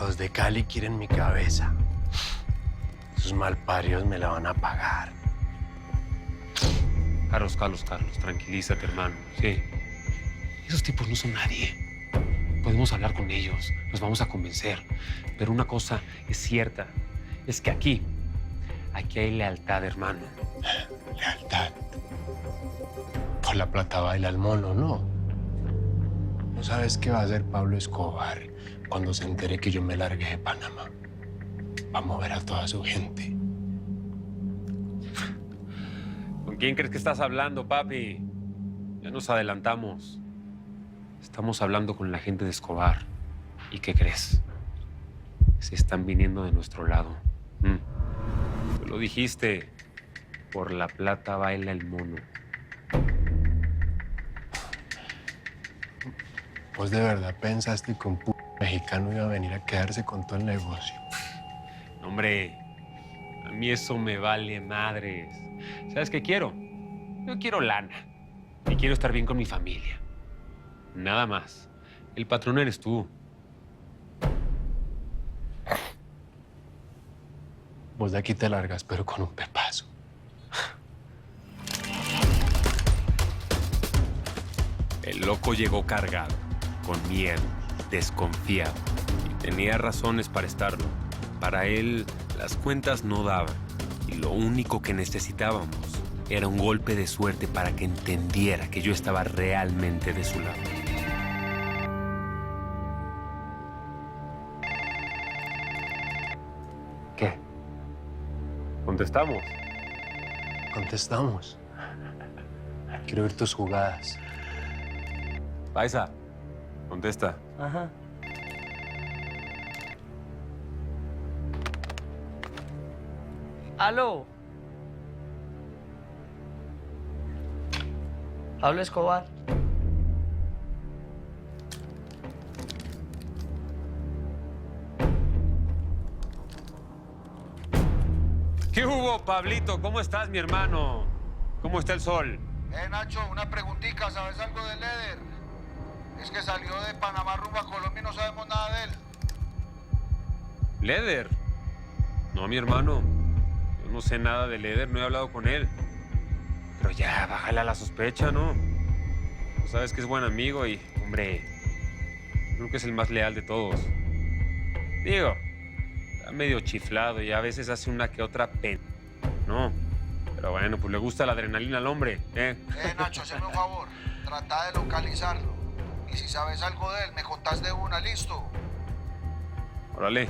Los de Cali quieren mi cabeza. Esos malparios me la van a pagar. Carlos, tranquilízate, hermano. Sí. Esos tipos no son nadie. Podemos hablar con ellos, los vamos a convencer. Pero una cosa es cierta, es que aquí hay lealtad, hermano. Lealtad. Por la plata baila el mono, ¿no? ¿No sabes qué va a hacer Pablo Escobar cuando se entere que yo me largué de Panamá? Va a mover a toda su gente. ¿Con quién crees que estás hablando, papi? Ya nos adelantamos. Estamos hablando con la gente de Escobar. ¿Y qué crees? Se están viniendo de nuestro lado. Tú lo dijiste. Por la plata baila el mono. ¿Vos de verdad pensaste que un mexicano iba a venir a quedarse con todo el negocio? Hombre, a mí eso me vale madres. ¿Sabes qué quiero? Yo quiero lana. Y quiero estar bien con mi familia. Nada más. El patrón eres tú. Vos de aquí te largas, pero con un pepazo. El loco llegó cargado, con miedo, desconfiado. Y tenía razones para estarlo. Para él, las cuentas no daban. Y lo único que necesitábamos era un golpe de suerte para que entendiera que yo estaba realmente de su lado. ¿Qué? ¿Contestamos? Contestamos. Quiero ver tus jugadas. Paisa, contesta. Ajá. Aló. Pablo Escobar. ¿Qué hubo, Pablito? ¿Cómo estás, mi hermano? ¿Cómo está el sol? Nacho, una preguntita, ¿sabes algo de Leder? Es que salió de Panamá rumbo a Colombia y no sabemos nada de él. ¿Leder? No, mi hermano. Yo no sé nada de Leder, no he hablado con él. Pero ya, bájale a la sospecha, ¿no? Tú sabes que es buen amigo y, hombre, creo que es el más leal de todos. Digo, está medio chiflado y a veces hace una que otra pena, ¿no? Pero bueno, pues le gusta la adrenalina al hombre, ¿eh? Nacho, hazme un favor. Trata de localizarlo. Y si sabes algo de él, me contás de una, ¿listo? Órale.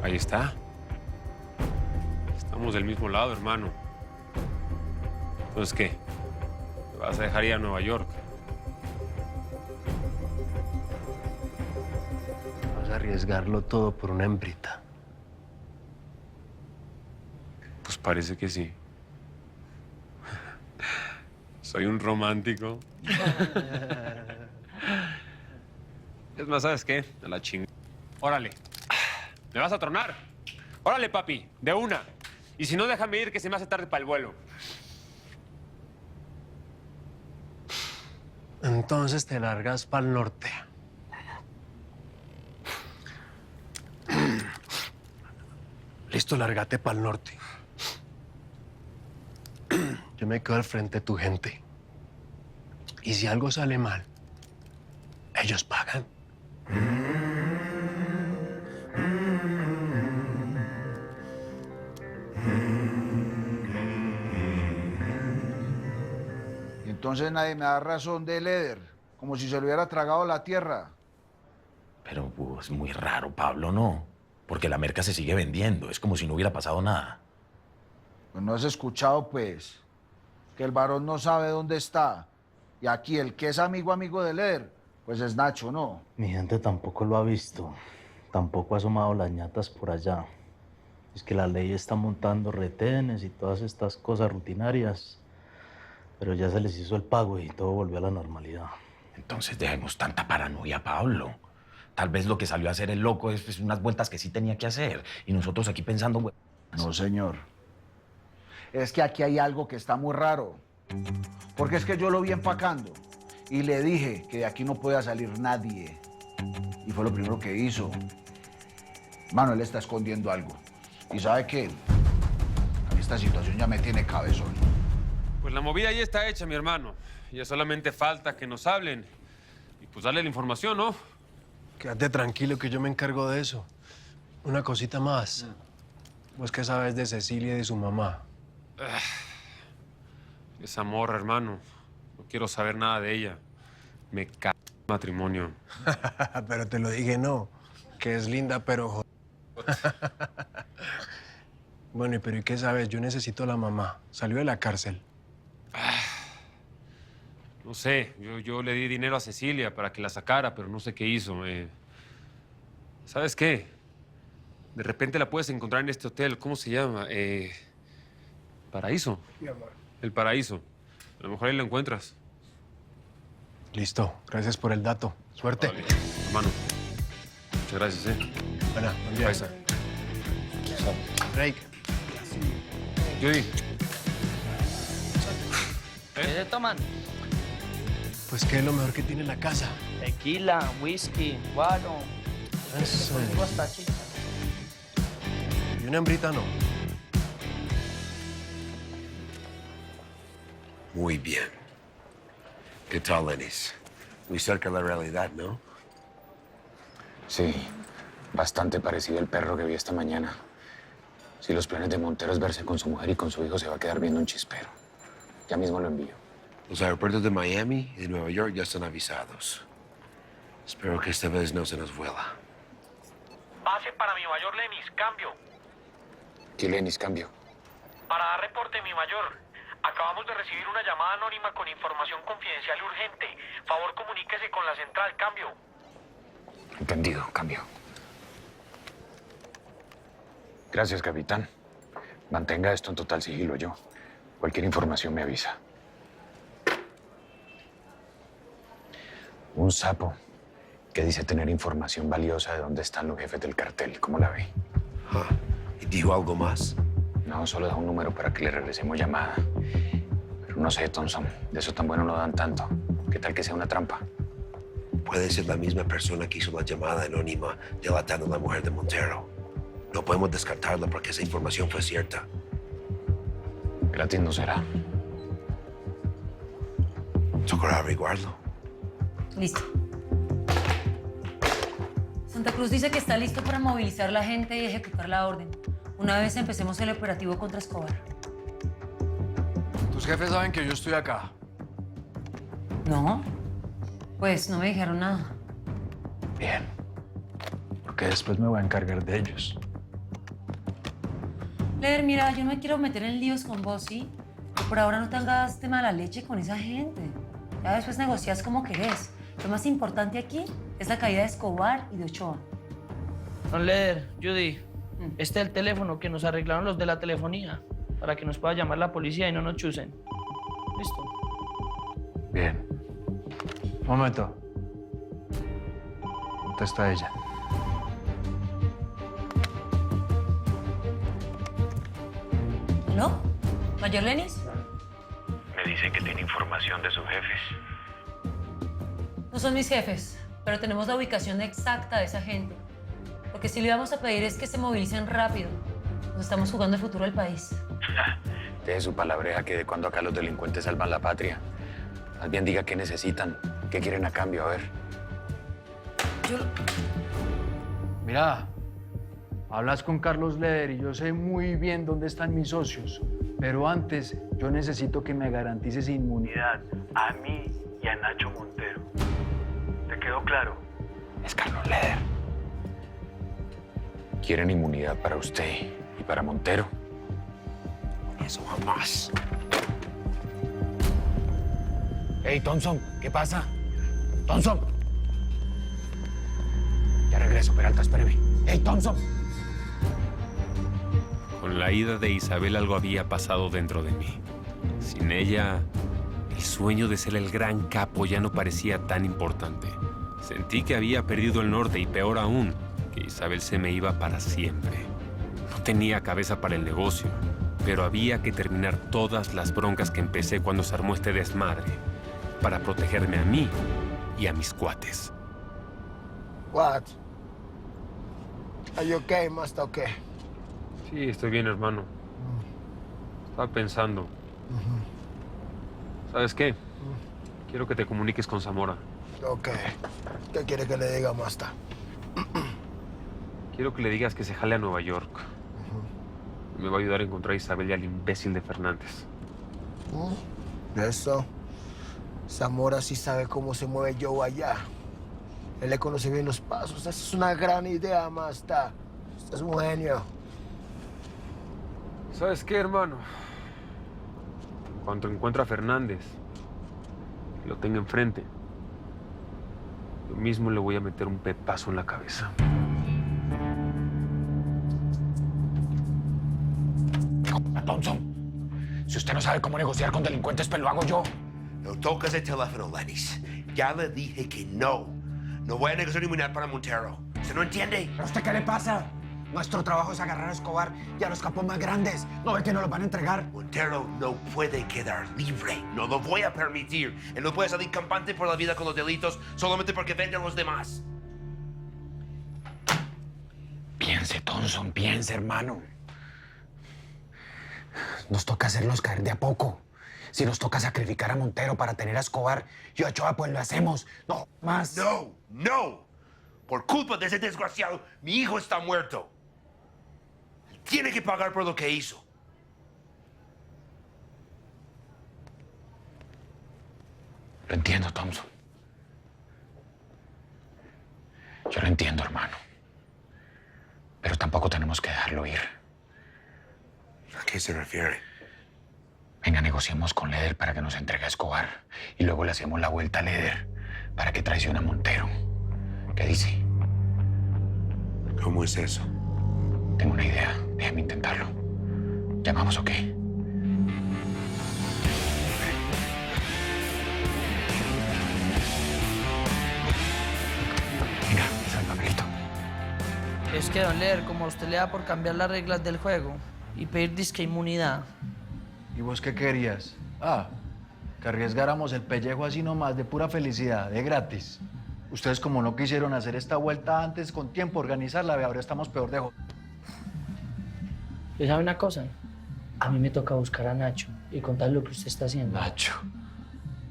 Ahí está. Estamos del mismo lado, hermano. Entonces, ¿qué? ¿Te vas a dejar ir a Nueva York? Vas a arriesgarlo todo por una hembrita. Pues parece que sí. Soy un romántico. Es más, ¿sabes qué? A la chingada. Órale. ¿Me vas a tronar? Órale, papi. De una. Y si no, déjame ir, que se me hace tarde para el vuelo. Entonces te largas para el norte. Listo, lárgate para el norte. Yo me quedo al frente de tu gente. Y si algo sale mal, ellos pagan. Y entonces nadie me da razón de Leder. Como si se lo hubiera tragado la tierra. Pero es muy raro, Pablo, ¿no? Porque la merca se sigue vendiendo. Es como si no hubiera pasado nada. Pues no has escuchado, pues. Que el varón no sabe dónde está. Y aquí el que es amigo de Leder, pues es Nacho, ¿no? Mi gente tampoco lo ha visto, tampoco ha asomado las ñatas por allá. Es que la ley está montando retenes y todas estas cosas rutinarias, pero ya se les hizo el pago y todo volvió a la normalidad. Entonces dejemos tanta paranoia, Pablo. Tal vez lo que salió a hacer el loco es unas vueltas que sí tenía que hacer. Y nosotros aquí pensando, güey. No, señor. Es que aquí hay algo que está muy raro. Porque es que yo lo vi empacando y le dije que de aquí no podía salir nadie. Y fue lo primero que hizo. Mano, él está escondiendo algo. ¿Y sabe qué? A mí esta situación ya me tiene cabezón. Pues la movida ya está hecha, mi hermano. Ya solamente falta que nos hablen y pues darle la información, ¿no? Quédate tranquilo que yo me encargo de eso. Una cosita más. ¿Vos qué sabes de Cecilia y de su mamá? Esa morra, hermano. No quiero saber nada de ella. Me cago en el matrimonio. Pero te lo dije no, que es linda pero Bueno, pero ¿y qué sabes? Yo necesito a la mamá. Salió de la cárcel. No sé, yo le di dinero a Cecilia para que la sacara, pero no sé qué hizo. ¿Sabes qué? De repente la puedes encontrar en este hotel. ¿Cómo se llama? Paraíso. Mi amor. El Paraíso. A lo mejor ahí lo encuentras. Listo. Gracias por el dato. Suerte. Vale. Hermano, muchas gracias, ¿eh? Bueno, buen día. Paisa. Drake. Judy. ¿Qué se toman? Pues, ¿qué es lo mejor que tiene la casa? Tequila, whisky, guaro. Eso. Conmigo hasta chicha. Y una hembrita no. Muy bien. ¿Qué tal, Ennis? Muy cerca de la realidad, ¿no? Sí, bastante parecido al perro que vi esta mañana. Si los planes de Montero es verse con su mujer y con su hijo, se va a quedar viendo un chispero. Ya mismo lo envío. Los aeropuertos de Miami y de Nueva York ya están avisados. Espero que esta vez no se nos vuela. Pase para mi mayor Lenis, cambio. ¿Qué Lenis, cambio? Para dar reporte, mi mayor. Acabamos de recibir una llamada anónima con información confidencial y urgente. Favor, comuníquese con la central, cambio. Entendido, cambio. Gracias, capitán. Mantenga esto en total sigilo yo. Cualquier información me avisa. Un sapo que dice tener información valiosa de dónde están los jefes del cartel. ¿Cómo la ve? Ah, ¿y dijo algo más? No, solo da un número para que le regresemos llamada. Pero no sé, Thompson, de eso tan bueno no dan tanto. ¿Qué tal que sea una trampa? Puede ser la misma persona que hizo la llamada anónima delatando a la mujer de Montero. No podemos descartarla porque esa información fue cierta. Gratis no será. Tocará averiguarlo. Listo. Santa Cruz dice que está listo para movilizar la gente y ejecutar la orden. Una vez empecemos el operativo contra Escobar. Tus jefes saben que yo estoy acá. ¿No? Pues no me dijeron nada. Bien. Porque después me voy a encargar de ellos. Leder, mira, yo no me quiero meter en líos con vos, ¿sí? Pero por ahora no te hagas de mala leche con esa gente. Ya después negocias como querés. Lo más importante aquí es la caída de Escobar y de Ochoa. Don Leder, Judy, este es el teléfono que nos arreglaron los de la telefonía para que nos pueda llamar la policía y no nos chusen. ¿Listo? Bien. Un momento. Contesta ella. ¿No? ¿Mayor Lenis? Me dicen que tiene información de sus jefes. No son mis jefes, pero tenemos la ubicación exacta de esa gente. Lo que sí le vamos a pedir es que se movilicen rápido. Nos estamos jugando el futuro del país. Deje su palabreja que de cuando acá los delincuentes salvan la patria. Más bien diga qué necesitan, qué quieren a cambio, a ver. Mira, hablas con Carlos Leder y yo sé muy bien dónde están mis socios. Pero antes, yo necesito que me garantices inmunidad a mí y a Nacho Montero. ¿Te quedó claro? Es Carlos Leder. ¿Quieren inmunidad para usted y para Montero? Eso jamás. Hey, Thompson, ¿qué pasa? Thompson. Ya regreso, Peralta, espéreme. Hey, Thompson. Con la ida de Isabel algo había pasado dentro de mí. Sin ella, el sueño de ser el gran capo ya no parecía tan importante. Sentí que había perdido el norte y peor aún, que Isabel se me iba para siempre. No tenía cabeza para el negocio. Pero había que terminar todas las broncas que empecé cuando se armó este desmadre para protegerme a mí y a mis cuates. What? Are you okay, Master? Okay. Sí, estoy bien, hermano. Estaba pensando. ¿Sabes qué? Quiero que te comuniques con Zamora. Ok. ¿Qué quiere que le diga, Master? Quiero que le digas que se jale a Nueva York. Me va a ayudar a encontrar a Isabel y al imbécil de Fernández. Eso. Zamora sí sabe cómo se mueve Joe allá. Él le conoce bien los pasos. Esa es una gran idea, Master. Usted es un genio. ¿Sabes qué, hermano? En cuanto encuentre a Fernández, que lo tenga enfrente, yo mismo le voy a meter un pepazo en la cabeza. Thompson, si usted no sabe cómo negociar con delincuentes, pues lo hago yo. No tocas el teléfono, Lennis. Ya le dije que no. No voy a negociar inmunidad para Montero. ¿Usted no entiende? ¿A usted qué le pasa? Nuestro trabajo es agarrar a Escobar y a los capos más grandes. ¿No ve que nos los van a entregar? Montero no puede quedar libre. No lo voy a permitir. Él no puede salir campante por la vida con los delitos solamente porque venden a los demás. Piense, Thompson, piense, hermano. Nos toca hacerlos caer de a poco. Si nos toca sacrificar a Montero para tener a Escobar y a Ochoa, pues lo hacemos. No, más. No, no. Por culpa de ese desgraciado, mi hijo está muerto. Él tiene que pagar por lo que hizo. Lo entiendo, Thompson. Yo lo entiendo, hermano. Pero tampoco tenemos que dejarlo ir. ¿A qué se refiere? Venga, negociemos con Leder para que nos entregue a Escobar. Y luego le hacemos la vuelta a Leder para que traicione a Montero. ¿Qué dice? ¿Cómo es eso? Tengo una idea. Déjame intentarlo. ¿Llamamos o qué? Venga, ese es el papelito. Es que, don Leder, como a usted le da por cambiar las reglas del juego y pedir disque inmunidad. ¿Y vos qué querías? Que arriesgáramos el pellejo así nomás, de pura felicidad, de gratis. Ustedes como no quisieron hacer esta vuelta antes con tiempo, organizarla, ahora estamos peor de ¿Y sabe una cosa? A mí me toca buscar a Nacho y contar lo que usted está haciendo. Nacho.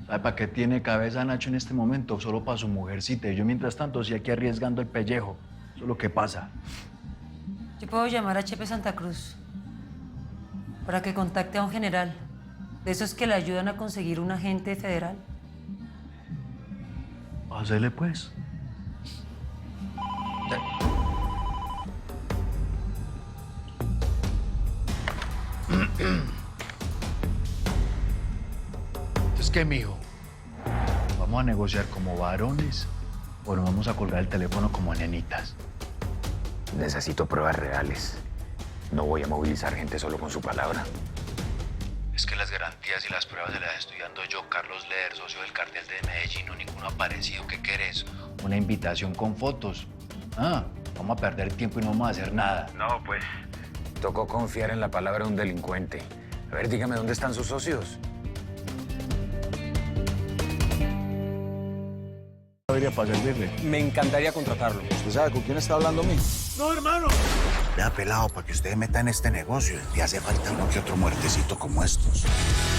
¿Sabe para qué tiene cabeza Nacho en este momento? Solo para su mujercita. Y yo, mientras tanto, sí aquí arriesgando el pellejo. Eso es lo que pasa. Yo puedo llamar a Chepe Santa Cruz para que contacte a un general, de esos que le ayudan a conseguir un agente federal. Hacele pues. Entonces, ¿qué, mijo? ¿Vamos a negociar como varones o nos vamos a colgar el teléfono como nenitas? Necesito pruebas reales. No voy a movilizar gente solo con su palabra. Es que las garantías y las pruebas se las estoy dando yo, Carlos Leder, socio del cartel de Medellín, no ninguno aparecido. ¿Qué querés? Una invitación con fotos. Vamos a perder tiempo y no vamos a hacer nada. No, pues. Tocó confiar en la palabra de un delincuente. A ver, dígame, ¿dónde están sus socios? Debería para servirle. Me encantaría contratarlo. ¿Usted sabe con quién está hablando a mí? No, hermano. Vea, pelado, para que usted meta en este negocio, le hace falta uno que otro muertecito como estos.